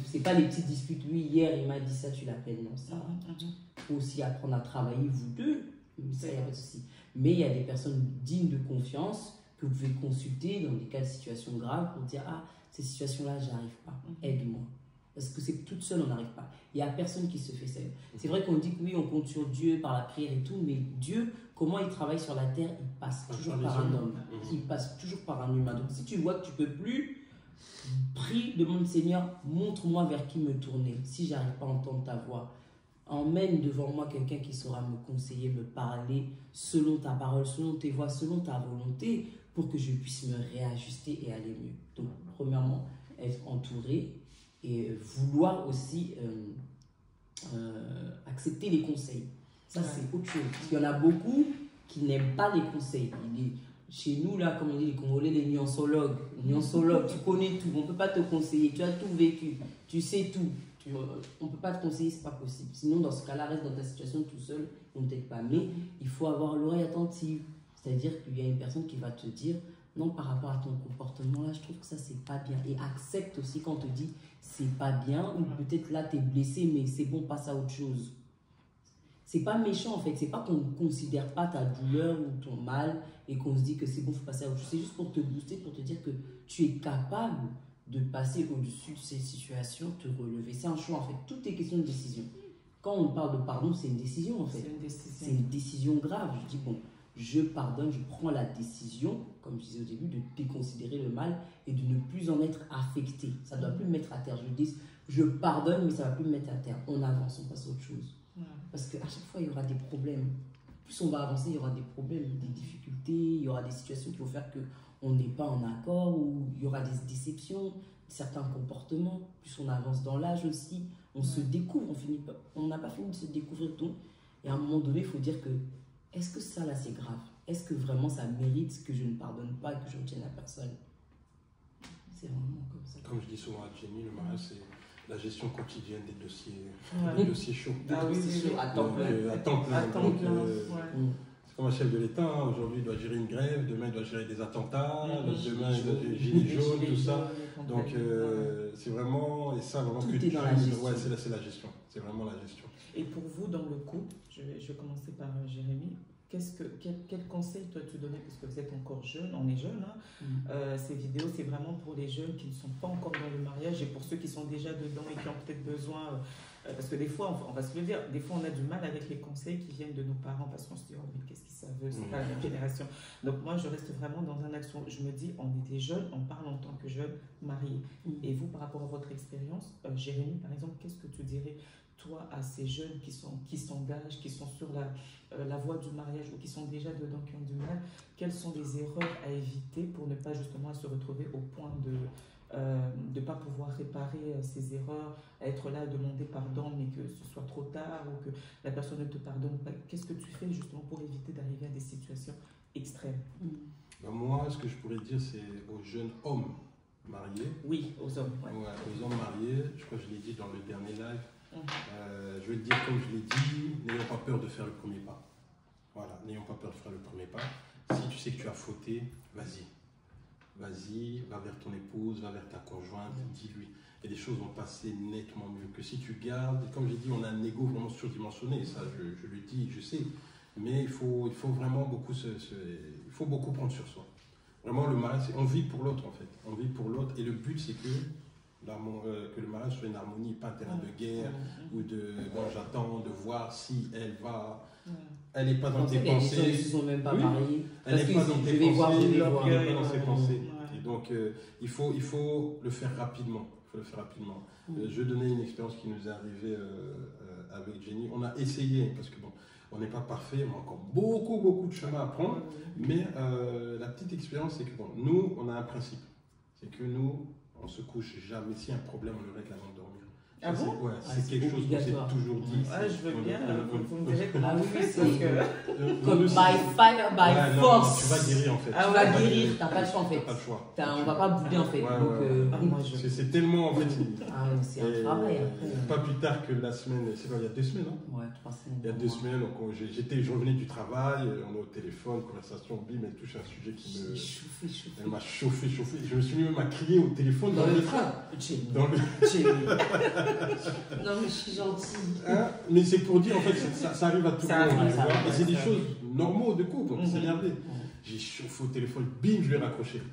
C'est pas les petites disputes. Lui, hier, il m'a dit ça, tu l'appelles. Non, ça. Il faut aussi apprendre à travailler, vous deux. Ça, il n'y a pas de souci. Mais il y a des personnes dignes de confiance que vous pouvez consulter dans des cas de situation graves pour dire ces situations-là, j'arrive pas. Aide-moi. Parce que c'est toute seule, on n'arrive pas. Il n'y a personne qui se fait seul. C'est vrai qu'on dit que oui, on compte sur Dieu par la prière et tout, mais Dieu, comment il travaille sur la terre, il passe toujours par un homme. Il passe toujours par un humain. Donc si tu vois que tu ne peux plus, prie, demande Seigneur, montre-moi vers qui me tourner. Si j'arrive pas à entendre ta voix, emmène devant moi quelqu'un qui saura me conseiller, me parler selon ta parole, selon tes voix, selon ta volonté, pour que je puisse me réajuster et aller mieux. Donc, premièrement, être entouré et vouloir aussi accepter les conseils. Ça, c'est autre chose. Parce qu'il y en a beaucoup qui n'aiment pas les conseils. Chez nous, là, comme on dit les Congolais, les nuancologues, tu connais tout, on ne peut pas te conseiller, tu as tout vécu, tu sais tout. On ne peut pas te conseiller, ce n'est pas possible. Sinon, dans ce cas-là, reste dans ta situation tout seul, on ne t'aide pas. Mais il faut avoir l'oreille attentive. C'est-à-dire qu'il y a une personne qui va te dire, non, par rapport à ton comportement, là, je trouve que ça, c'est pas bien. Et accepte aussi quand on te dit, c'est pas bien, ou peut-être là, tu es blessé, mais c'est bon, passe à autre chose. C'est pas méchant, en fait. C'est pas qu'on ne considère pas ta douleur ou ton mal et qu'on se dit que c'est bon, il faut passer à autre chose. C'est juste pour te booster, pour te dire que tu es capable de passer au-dessus de ces situations, te relever. C'est un choix, en fait. Tout est question de décision. Quand on parle de pardon, c'est une décision, en fait. C'est une décision grave. Je dis, bon, je pardonne, je prends la décision, comme je disais au début, de déconsidérer le mal et de ne plus en être affecté. Ça ne doit plus me mettre à terre. Je dis, je pardonne, mais ça ne va plus me mettre à terre. On avance, on passe à autre chose. Parce qu'à chaque fois, il y aura des problèmes. Plus on va avancer, il y aura des problèmes, des difficultés, il y aura des situations qui vont faire qu'on n'est pas en accord, ou il y aura des déceptions, certains comportements. Plus on avance dans l'âge aussi, on se découvre, on n'a pas fini de se découvrir tout. Et à un moment donné, il faut dire que, est-ce que ça là c'est grave? Est-ce que vraiment ça mérite que je ne pardonne pas et que je retienne la personne? C'est vraiment comme ça. Comme je dis souvent à Jenny, le mariage c'est la gestion quotidienne des dossiers chauds. À temps plein. C'est comme un chef de l'État, aujourd'hui il doit gérer une grève, demain il doit gérer des attentats, demain il doit gérer gilets jaunes, tout ça. Donc c'est vraiment, et ça vraiment tout est dans la gestion. C'est la gestion, c'est vraiment la gestion. Et pour vous, dans le couple, je vais commencer par Jérémy. Quel conseil toi tu donnais, parce que vous êtes encore jeune, on est jeune, hein, ces vidéos c'est vraiment pour les jeunes qui ne sont pas encore dans le mariage et pour ceux qui sont déjà dedans et qui ont peut-être besoin, parce que des fois, on va se le dire, des fois on a du mal avec les conseils qui viennent de nos parents parce qu'on se dit, oh mais qu'est-ce qu'ils savent, c'est pas la même génération. Donc moi je reste vraiment dans un action, je me dis, on est des jeunes, on parle en tant que jeunes mariés. Et vous, par rapport à votre expérience, Jérémy par exemple, qu'est-ce que tu dirais toi à ces jeunes qui s'engagent, qui sont sur la voie du mariage ou qui sont déjà dedans, qui ont du mal, quelles sont les erreurs à éviter pour ne pas justement se retrouver au point de ne pas pouvoir réparer ces erreurs, à être là à demander pardon mais que ce soit trop tard ou que la personne ne te pardonne pas. Qu'est-ce que tu fais justement pour éviter d'arriver à des situations extrêmes? Moi, ce que je pourrais dire, c'est aux jeunes hommes mariés. Oui, aux hommes. Ouais. Ouais, aux hommes mariés, je crois que je l'ai dit dans le dernier live. Je vais le dire comme je l'ai dit, n'ayons pas peur de faire le premier pas. Voilà, n'ayons pas peur de faire le premier pas. Si tu sais que tu as fauté, vas-y. Vas-y, va vers ton épouse, va vers ta conjointe, dis-lui. Et les choses vont passer nettement mieux que si tu gardes. Et comme j'ai dit, on a un ego vraiment surdimensionné, ça je le dis, je sais. Mais il faut vraiment beaucoup il faut beaucoup prendre sur soi. Vraiment, le mariage, on vit pour l'autre en fait. On vit pour l'autre et le but c'est que le mariage soit une harmonie, pas un terrain de guerre ou bon, j'attends de voir si elle va. Elle n'est pas dans tes pensées. Ils ne se sont même pas mariés. Elle n'est pas dans tes pensées. Elle n'est pas dans ses pensées. Ouais. Et donc, il faut le faire rapidement. Je vais donner une expérience qui nous est arrivée avec Jenny. On a essayé, parce que bon, on n'est pas parfait, on a encore beaucoup de chemin à prendre. Mais la petite expérience, c'est que bon, nous, on a un principe. C'est que nous, on se couche jamais. Si un problème, on le règle avant de dormir. Ah bon? C'est quelque chose qu'on s'est toujours dit. Ah, je veux bien. Vous me direz comment vous faites parce que... Comme by fire, by force. Tu vas guérir en fait. Tu vas guérir, t'as pas le choix en fait. T'as pas le choix. On va pas bouder en fait. C'est tellement en fait. C'est un travail après. Pas plus tard que la semaine, c'est quoi, il y a 2 semaines, non? Ouais, 3 semaines. Il y a 2 semaines, donc je revenais du travail, on est au téléphone, conversation, bim, elle touche un sujet qui me. Elle m'a chauffé. Je me suis mis même à crier au téléphone dans le train. Non, mais je suis gentille. Hein? Mais c'est pour dire, en fait, ça arrive à tout le monde. Et c'est des choses normaux de couple, on s'est énervé. J'ai chauffé au téléphone, bim, je l'ai raccroché.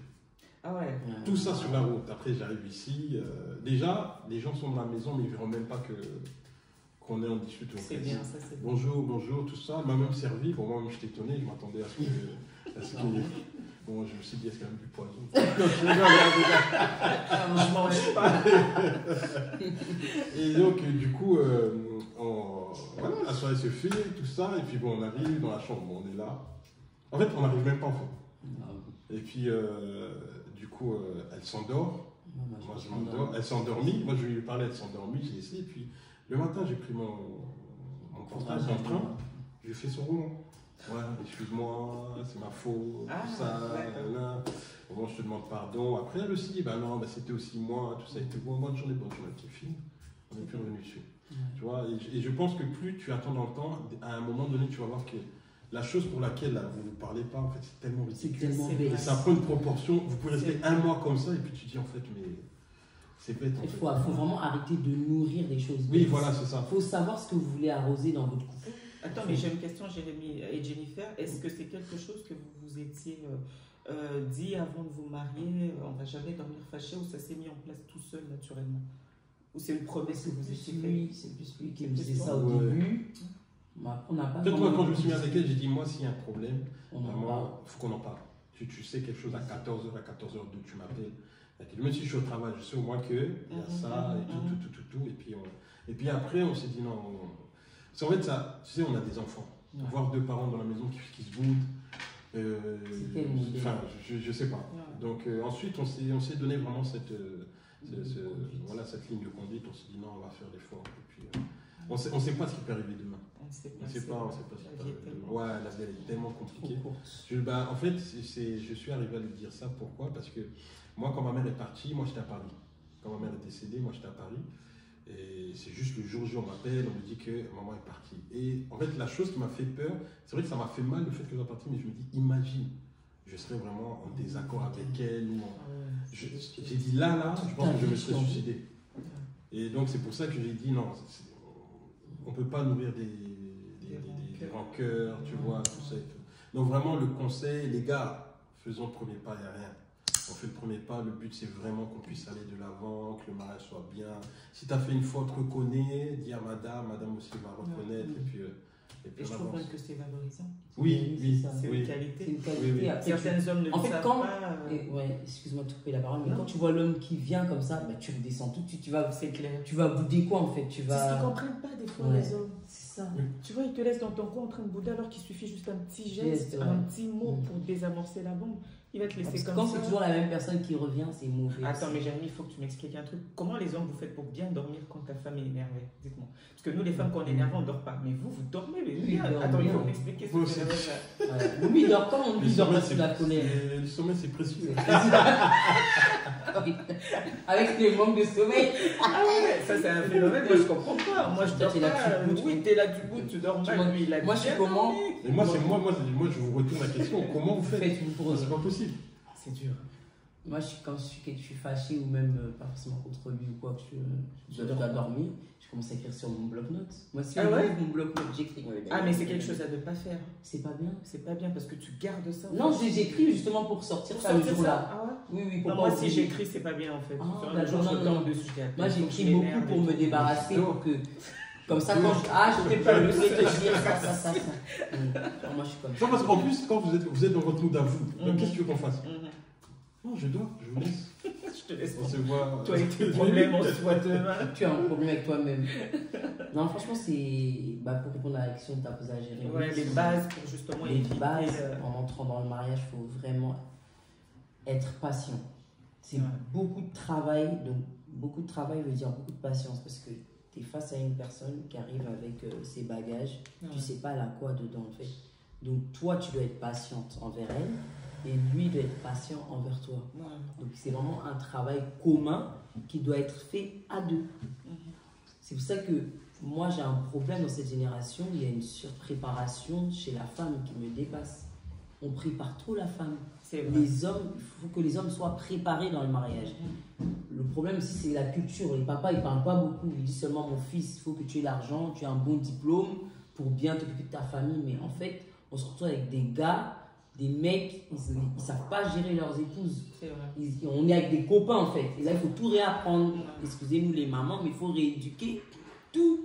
Ah ouais. Tout ça sur la route. Après, j'arrive ici. Déjà, les gens sont dans la maison, mais ils ne verront même pas qu'on est en discussion. C'est bien, ça c'est bien. Bonjour, tout ça. Elle m'a même servi. Bon, moi, j'étais étonné, je m'attendais à ce qu'il y ait. Bon, je me suis dit, est-ce qu'il y a même du poison? Je mange pas. Et donc, du coup, voilà, la soirée se fait, tout ça. Et puis, bon, on arrive dans la chambre, bon, on est là. En fait, on n'arrive même pas en fait. Et puis, du coup, elle s'endort. Moi, je m'endors. Elle s'est endormie. Moi, je lui ai parlé, elle s'est endormie. J'ai laissé. Et puis, le matin, j'ai pris mon portable dans le train. J'ai fait son roulement. Ouais, excuse-moi, c'est ma faute, tout ça, là. Bon, je te demande pardon. Après, elle aussi dit, bah non, bah, c'était aussi moi, tout ça. Et tout. Bon, bonne journée, petite fille. On n'est plus revenu dessus. Tu vois, et je pense que plus tu attends dans le temps, à un moment donné, tu vas voir que la chose pour laquelle là, vous ne parlez pas, en fait, c'est tellement ridicule. Et ça prend une proportion. Vous pouvez rester un mois comme ça, et puis tu dis, en fait, mais c'est bête. Il faut vraiment arrêter de nourrir des choses. Oui, voilà, c'est ça. Il faut savoir ce que vous voulez arroser dans votre couple. Attends, mais j'ai une question, Jérémy et Jennifer. Est-ce que c'est quelque chose que vous vous étiez dit avant de vous marier, on va jamais dormir fâché, ou ça s'est mis en place tout seul naturellement? Ou c'est une promesse que vous étiez faite? C'est plus lui qui me disait ça au début. On n'a pas. Peut-être moi, quand je me suis mis avec elle, j'ai dit, moi, s'il y a un problème, vraiment, il faut qu'on en parle. Tu sais quelque chose à 14h, à 14h02, tu m'appelles. Même si je suis au travail, je sais au moins qu'il y a ça, et tout. Et puis après, on s'est dit, non. En fait, ça, tu sais, on a des enfants. Voir 2 parents dans la maison qui se boudent. Enfin, je sais pas. Donc ensuite, on s'est donné vraiment cette ligne de conduite. On s'est dit non, on va faire l'effort. Et puis on sait pas ce qui peut arriver demain. On sait pas ce qui peut arriver demain. Ouais, la vie elle est tellement compliquée. En fait, je suis arrivé à lui dire ça. Pourquoi? Parce que moi, quand ma mère est partie, moi j'étais à Paris. Quand ma mère est décédée, moi j'étais à Paris. Et c'est juste le jour J, on m'appelle, on me dit que maman est partie. Et en fait, la chose qui m'a fait peur, c'est vrai que ça m'a fait mal le fait qu'elle soit partie, mais je me dis, imagine, je serais vraiment en désaccord avec elle. J'ai dit là, je pense que je me serais suicidé. Et donc, c'est pour ça que j'ai dit non, on peut pas nourrir des rancœurs, tu vois, tout ça et tout. Donc vraiment, le conseil, les gars, faisons le premier pas, il n'y a rien. On fait le premier pas, le but c'est vraiment qu'on puisse aller de l'avant, que le mariage soit bien. Si tu as fait une faute, reconnais, dis à madame aussi va reconnaître, et puis je trouve même que c'est valorisant. Oui, c'est oui. une qualité. C'est une qualité. Oui. Après, Certains hommes ne le savent pas. Ouais, excuse-moi de te couper la parole, mais quand tu vois l'homme qui vient comme ça, bah, tu redescends tout de suite, c'est clair. Tu vas bouder quoi en fait, C'est ce qu'ils ne comprennent pas des fois, les hommes. C'est ça. Tu vois, ils te laissent dans ton coin en train de bouder alors qu'il suffit juste un petit geste, un petit mot pour désamorcer la bombe. Il va te laisser comme quand ça. c'est toujours la même personne qui revient, c'est mauvais. Attends, mais Jérémy, il faut que tu m'expliques un truc. Comment les hommes vous faites pour bien dormir quand ta femme est énervée? Dites-moi. Parce que nous, les femmes, quand on est énervé, on ne dort pas. Mais vous dormez. Mais bien. Attends, il faut m'expliquer ce que c'est. Lui, il dort quand on lui dort pas sous la colère. Le sommeil, c'est précieux. Avec les manques de sommeil. Ah ouais, ça c'est un phénomène. Moi, je comprends pas. Moi, je dors pas. Oui, t'es là du bout, tu dors mal. Lui, il a moi, je suis comment? Et moi, je vous retourne la question. Comment vous faites? C'est pas possible. C'est dur. Moi, quand je suis fâché ou même pas forcément contre lui ou quoi, que je dois dormir, je commence à écrire sur mon bloc-notes. Moi, si mon bloc-notes, j'écris. Ah, mais c'est quelque chose à ne pas faire. C'est pas bien. C'est pas bien parce que tu gardes ça. Non, j'écris justement pour sortir ça le jour-là. Ah ouais? Oui, pour moi, si j'écris, c'est pas bien en fait. Moi, j'écris beaucoup pour me débarrasser, pour que. Comme ça, quand je t'ai pas le te dire ça. Moi, je suis comme ça. Non, parce qu'en plus, quand vous êtes dans votre mood à vous, qu'est-ce que tu veux qu'on fasse? Non, je vous laisse. Je te laisse. On se voit. Toi et tes problèmes, on se voit demain. Tu as un problème avec toi-même. Non, franchement, c'est pour répondre à la question que tu as posée à Jérémy. Ouais, les bases pour justement éviter. Les bases, en entrant dans le mariage, il faut vraiment être patient. C'est beaucoup de travail. Donc, beaucoup de travail veut dire beaucoup de patience parce que tu es face à une personne qui arrive avec ses bagages. Tu ne sais pas elle a quoi dedans, en fait. Donc, toi, tu dois être patiente envers elle. Et lui doit être patient envers toi. Donc c'est vraiment un travail commun qui doit être fait à deux. C'est pour ça que moi j'ai un problème dans cette génération. Il y a une surpréparation chez la femme qui me dépasse. On prépare trop la femme. Les hommes, il faut que les hommes soient préparés dans le mariage. Le problème aussi c'est la culture. Les papas ils ne parlent pas beaucoup. Ils disent seulement mon fils, il faut que tu aies l'argent, tu aies un bon diplôme pour bien t'occuper de ta famille. Mais en fait, on se retrouve avec des gars, des mecs, ils ne savent pas gérer leurs épouses. On est avec des copains en fait. Et là, il faut tout réapprendre. Excusez-nous les mamans, mais il faut rééduquer tout.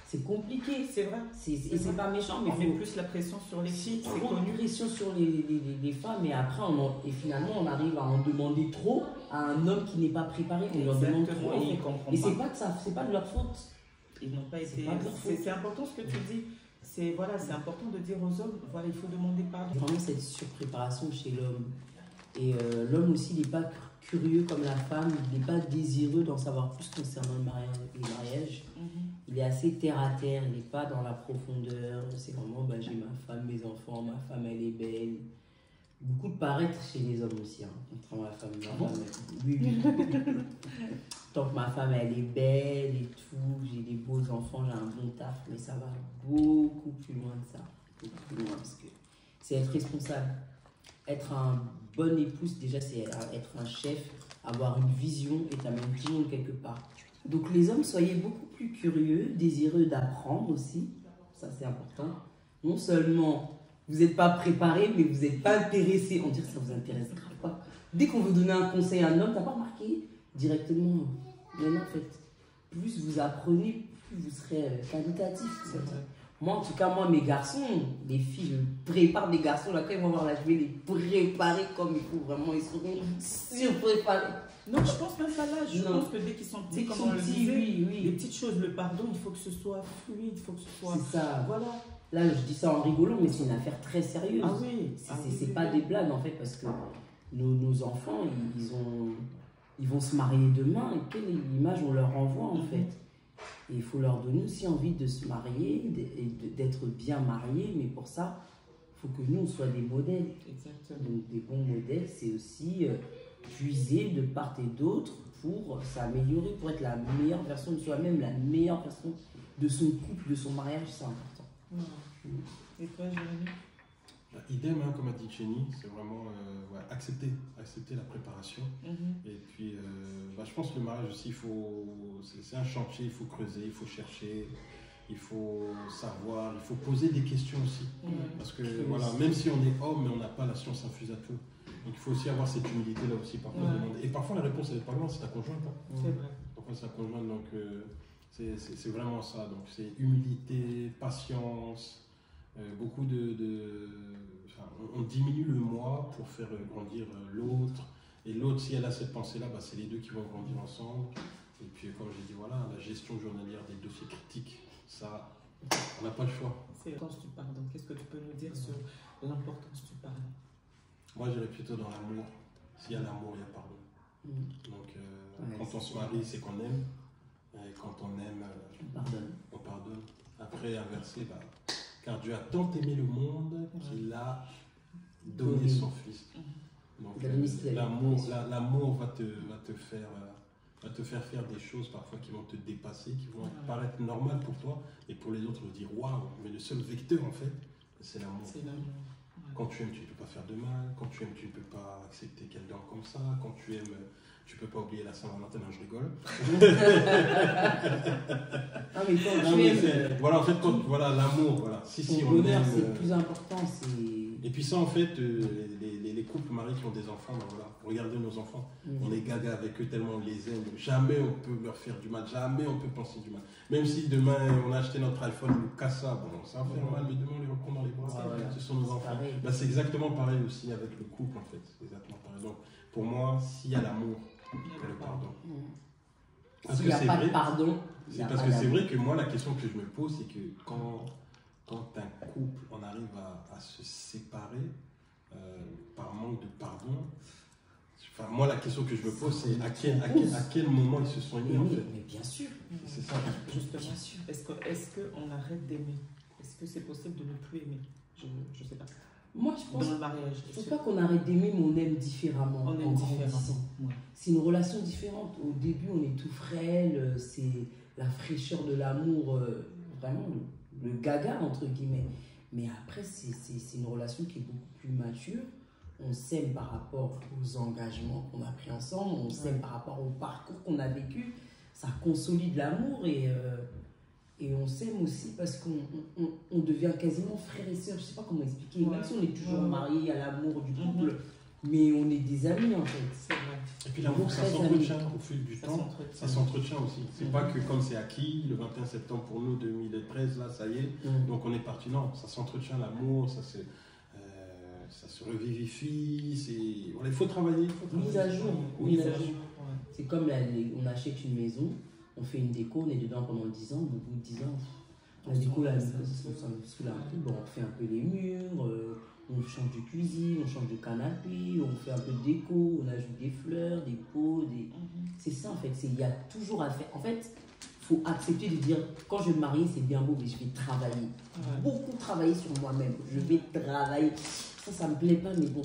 C'est compliqué. C'est vrai. Et c'est pas méchant, mais on met plus la pression sur les filles. C'est connu. Pression sur les femmes, et après, finalement, on arrive à en demander trop à un homme qui n'est pas préparé. On leur demande trop. Et c'est pas de leur faute. Ils n'ont pas été. C'est important ce que tu dis. C'est important de dire aux hommes, il faut demander pardon. Vraiment cette surpréparation chez l'homme. Et l'homme aussi, il n'est pas curieux comme la femme, il n'est pas désireux d'en savoir plus concernant le mariage. Il est assez terre à terre, il n'est pas dans la profondeur. C'est vraiment, j'ai ma femme, mes enfants, ma femme, elle est belle. Beaucoup de paraître chez les hommes aussi, contrairement à la femme. Oui. Tant que ma femme, elle est belle et tout, j'ai des beaux enfants, j'ai un bon taf, mais ça va beaucoup plus loin de ça. Beaucoup plus loin, parce que c'est être responsable. Être un bon épouse, déjà, c'est être un chef, avoir une vision et t'amener tout le monde quelque part. Donc les hommes, soyez beaucoup plus curieux, désireux d'apprendre aussi. Ça, c'est important. Non seulement vous n'êtes pas préparé, mais vous n'êtes pas intéressé. On dirait que ça vous intéresse grave pas. Dès qu'on veut donner un conseil à un homme, t'as pas remarqué directement. Mais non, en fait, plus vous apprenez, plus vous serez qualitatif. Moi, en tout cas, mes garçons, les filles, je prépare des garçons. Là, quand ils vont voir là, je vais les préparer comme il faut. Vraiment, ils seront surpréparés. Non, je pense même pas là. Je pense que dès qu'ils sont petits, comme on le disait, les petites choses, le pardon, il faut que ce soit fluide, il faut que ce soit... C'est ça. Voilà. Là, je dis ça en rigolant, mais c'est une affaire très sérieuse. Ah oui. C'est pas des blagues, en fait, parce que nos enfants, ils vont se marier demain. Et quelle image on leur envoie, en fait? Et il faut leur donner aussi envie de se marier, d'être bien mariés. Mais pour ça, il faut que nous, on soit des modèles. Exactement. Donc, des bons modèles, c'est aussi puiser de part et d'autre pour s'améliorer, pour être la meilleure version de soi-même, la meilleure version de son couple, de son mariage, c'est important. Et toi, Jérémy? Idem, comme a dit Jenny, c'est vraiment accepter la préparation. Et puis, je pense que le mariage aussi, c'est un chantier, il faut creuser, il faut chercher. il faut savoir, il faut poser des questions aussi. Parce que voilà, même si on est homme, mais on n'a pas la science infuse à tout. Donc il faut aussi avoir cette humilité là aussi, parfois demander. Et parfois la réponse elle n'est pas loin, c'est ta conjointe. Hein. C'est vrai. Parfois c'est ta conjointe, donc c'est vraiment ça. Donc c'est humilité, patience, beaucoup enfin, on diminue le moi pour faire grandir l'autre. Et l'autre, si elle a cette pensée-là, bah, c'est les deux qui vont grandir ensemble. Et puis comme j'ai dit, voilà, la gestion journalière des dossiers critiques, ça, on n'a pas le choix. C'est l'importance du pardon. Qu'est-ce que tu peux nous dire sur l'importance du pardon? Moi, j'irais plutôt dans l'amour. S'il y a l'amour, il y a pardon. Donc, quand on se marie, c'est qu'on aime. Et quand on aime, on pardonne. Après, inversé, bah, car Dieu a tant aimé le monde qu'il a donné son Fils. Donc, l'amour va te faire faire des choses parfois qui vont te dépasser, qui vont paraître normales pour toi, et pour les autres, dire waouh, mais le seul vecteur en fait, c'est l'amour. Quand tu aimes, tu ne peux pas faire de mal. Quand tu aimes, tu ne peux pas accepter quelqu'un comme ça. Quand tu aimes, tu ne peux pas oublier la Saint-Valentin. Non, je rigole. Ah, mais quand tu aimes, voilà, en fait, voilà, l'amour, voilà. Si on aime, c'est le plus important. Et puis ça, en fait, les couples mariés qui ont des enfants, ben voilà, regardez nos enfants. On est gaga avec eux tellement on les aime. Jamais on peut leur faire du mal. Jamais on peut penser du mal. Même si demain on a acheté notre iPhone, on nous casse ça, bon, ça va faire mal, mais demain on les reprend dans les bras. Ce sont nos enfants. Ben, c'est exactement pareil aussi avec le couple, en fait. C'est exactement pareil. Donc, pour moi, s'il y a l'amour, il y a le pardon. S'il n'y a pas de pardon, c'est parce que c'est vrai que moi, la question que je me pose, c'est que quand un couple on arrive à se séparer par manque de pardon, enfin, moi la question que je me pose, c'est à quel moment ils se sont aimés en fait. Mais bien sûr. C'est ça. Justement, est-ce qu'on arrête d'aimer? Est-ce que c'est possible de ne plus aimer? Je ne sais pas. Moi, je pense, dans le mariage, je ne pense pas qu'on arrête d'aimer, mais on aime différemment. On aime différemment. Ouais. C'est une relation différente. Au début, on est tout frêle, c'est la fraîcheur de l'amour, vraiment le gaga, entre guillemets. Mais après, c'est une relation qui est beaucoup plus mature. On s'aime par rapport aux engagements qu'on a pris ensemble, on s'aime par rapport au parcours qu'on a vécu. Ça consolide l'amour et on s'aime aussi parce qu'on devient quasiment frère et sœur. Je ne sais pas comment expliquer. Même si on est toujours mariés à l'amour du couple, mais on est des amis en fait. C'est vrai. Et puis l'amour, ça s'entretient au fil du temps. Ça s'entretient aussi. C'est pas que comme c'est acquis, le 21 septembre pour nous, 2013, là, ça y est. Donc on est parti. Non, ça s'entretient l'amour, ça se revivifie. Voilà, il faut travailler. Mise à jour. C'est comme on achète une maison. On fait une déco, on est dedans pendant 10 ans, au bout de 10 ans, la déco, sous la coupe, on fait un peu les murs, on change de cuisine, on change de canapé, on fait un peu de déco, on ajoute des fleurs, des pots, c'est ça en fait, il y a toujours à faire. En fait, il faut accepter de dire, quand je vais me marier, c'est bien beau, mais je vais travailler. Beaucoup travailler sur moi-même, je vais travailler. Ça me plaît pas, mais bon,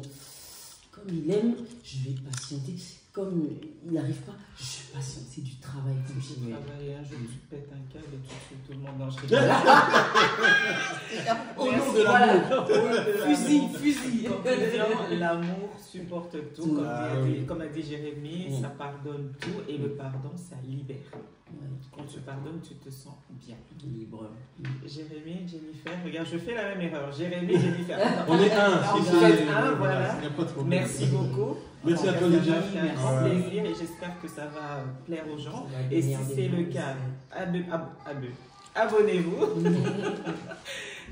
comme il aime, je vais patienter. Comme il n'arrive pas, je patiente, c'est du travail continu. Un jour tu pètes un câble et tu fous tout le monde dans le Au nom de l'amour. Fusil. L'amour supporte tout. Comme a dit Jérémy, ça pardonne tout et le pardon, ça libère. Quand tu pardonnes, tu te sens bien. Libre. Jérémy, Jennifer, regarde, je fais la même erreur. Jérémy, Jennifer. On est un. Voilà. Merci beaucoup. Merci à toi déjà. Merci, plaisir et j'espère que ça va plaire aux gens. Et si c'est le cas, abonnez-vous.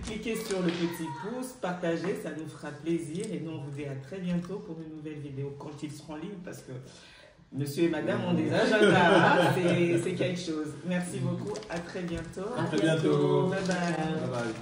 Cliquez sur le petit pouce, partagez, ça nous fera plaisir. Et nous, on vous dit à très bientôt pour une nouvelle vidéo quand ils seront libres parce que monsieur et madame ont des agendas. C'est quelque chose. Merci beaucoup. À très bientôt. À très bientôt. Bye bye. Bye bye.